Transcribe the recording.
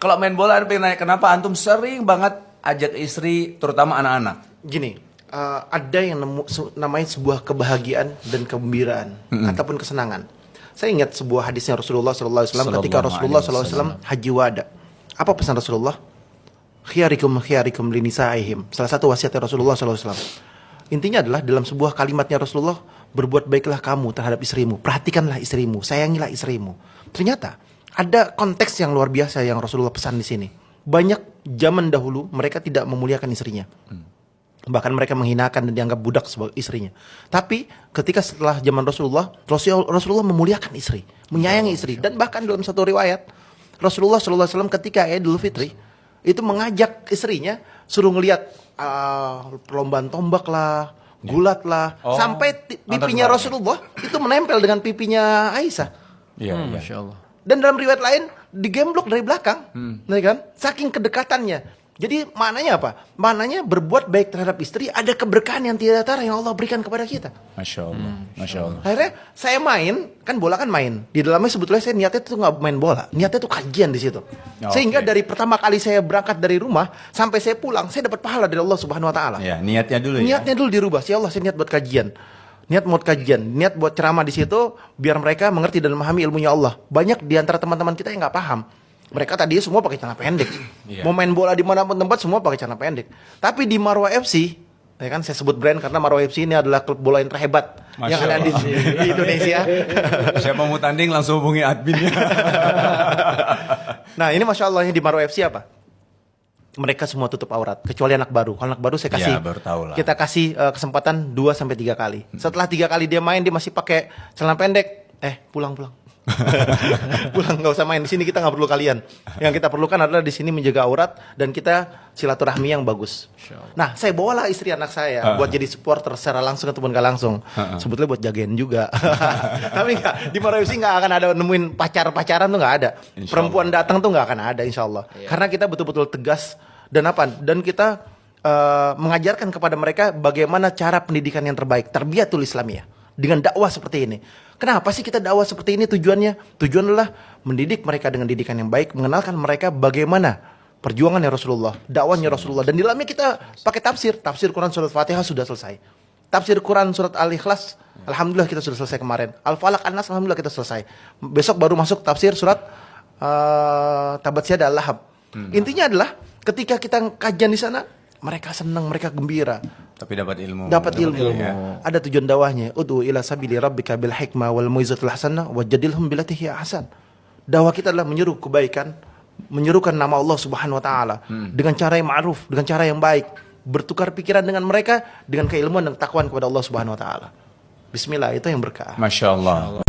Kalau main bola, ada pengen nanya kenapa antum sering banget ajak istri, terutama anak-anak? Gini, ada yang namanya sebuah kebahagiaan dan kegembiraan ataupun kesenangan. Saya ingat sebuah hadisnya Rasulullah SAW ketika Rasulullah SAW haji wada. Apa pesan Rasulullah? Khiyarikum khiyarikum linisaihim. Salah satu wasiatnya Rasulullah SAW. Intinya adalah dalam sebuah kalimatnya Rasulullah, berbuat baiklah kamu terhadap istrimu, perhatikanlah istrimu, sayangilah istrimu. Ternyata ada konteks yang luar biasa yang Rasulullah pesan di sini. Banyak zaman dahulu mereka tidak memuliakan istrinya. Bahkan mereka menghinakan dan dianggap budak sebagai istrinya. Tapi ketika setelah zaman Rasulullah memuliakan istri, menyayangi istri. Dan bahkan dalam satu riwayat, Rasulullah SAW ketika Idul Fitri, itu mengajak istrinya, suruh ngelihat perlombaan tombak lah, gulat lah. Sampai pipinya Rasulullah itu menempel dengan pipinya Aisyah. Iya, Masya Allah. Dan dalam riwayat lain digemblok dari belakang, ya kan? Saking kedekatannya. Jadi maknanya apa? Maknanya berbuat baik terhadap istri ada keberkahan yang tidak tara yang Allah berikan kepada kita. Masya Allah, Masya Allah. Akhirnya saya main, kan bola kan main. Di dalamnya sebetulnya saya niatnya itu nggak main bola, niatnya itu kajian di situ. Sehingga dari pertama kali saya berangkat dari rumah sampai saya pulang, saya dapat pahala dari Allah Subhanahu Wa Taala. Ya, niatnya dulu ya. Niatnya dulu dirubah. Ya Allah, saya niat buat kajian. Niat buat kajian, niat buat ceramah di situ biar mereka mengerti dan memahami ilmunya Allah. Banyak di antara teman-teman kita yang nggak paham. Mereka tadi semua pakai celana pendek. Mau main bola di mana pun tempat semua pakai celana pendek. Tapi di Marwah FC, ya kan saya sebut brand karena Marwah FC ini adalah klub bola yang terhebat yang ada di Indonesia. Siapa mau tanding langsung hubungi adminnya. Nah ini Masya Allahnya di Marwah FC apa? Mereka semua tutup aurat kecuali anak baru. Kalau anak baru saya kasih, Ya, baru tahu lah. kita kasih kesempatan 2-3 kali. Setelah 3 kali dia main dia masih pakai celana pendek. Pulang. Pulang, nggak usah main di sini, kita nggak perlu kalian. Yang kita perlukan adalah di sini menjaga aurat dan kita silaturahmi yang bagus. Nah, saya bawalah istri anak saya buat jadi supporter secara langsung ataupun nggak langsung. Sebetulnya buat jagain juga. Tapi nggak, di Marwah FC nggak akan ada nemuin pacaran tuh nggak ada. Perempuan datang tuh nggak akan ada, insya Allah. Karena kita betul-betul tegas dan apa? Dan kita mengajarkan kepada mereka bagaimana cara pendidikan yang terbaik, tarbiyatul Islamiyah. Dengan dakwah seperti ini. Kenapa sih kita dakwah seperti ini tujuannya? Tujuan adalah mendidik mereka dengan didikan yang baik, mengenalkan mereka bagaimana perjuangannya Rasulullah, dakwahnya Rasulullah. Dan di dalamnya kita pakai tafsir Quran surat Fatihah sudah selesai. Tafsir Quran surat Al-Ikhlas, alhamdulillah kita sudah selesai kemarin. Al-Falaq, An-Nas, alhamdulillah kita selesai. Besok baru masuk tafsir surat Tabat Syada Al-Lahab. Intinya adalah ketika kita kajian di sana, mereka senang, mereka gembira. Tapi dapat ilmu. Dapat ilmu. Ya. Ada tujuan dakwahnya. Ud'u ila sabili rabbika bil hikmah wal mau'izatil hasanah wajadilhum billati hiya ahsan. Dakwah kita adalah menyeru kebaikan, menyerukan nama Allah Subhanahu wa taala dengan cara yang ma'ruf, dengan cara yang baik, bertukar pikiran dengan mereka dengan keilmuan dan ketakwaan kepada Allah Subhanahu wa taala. Bismillah, itu yang berkah. Masya Allah.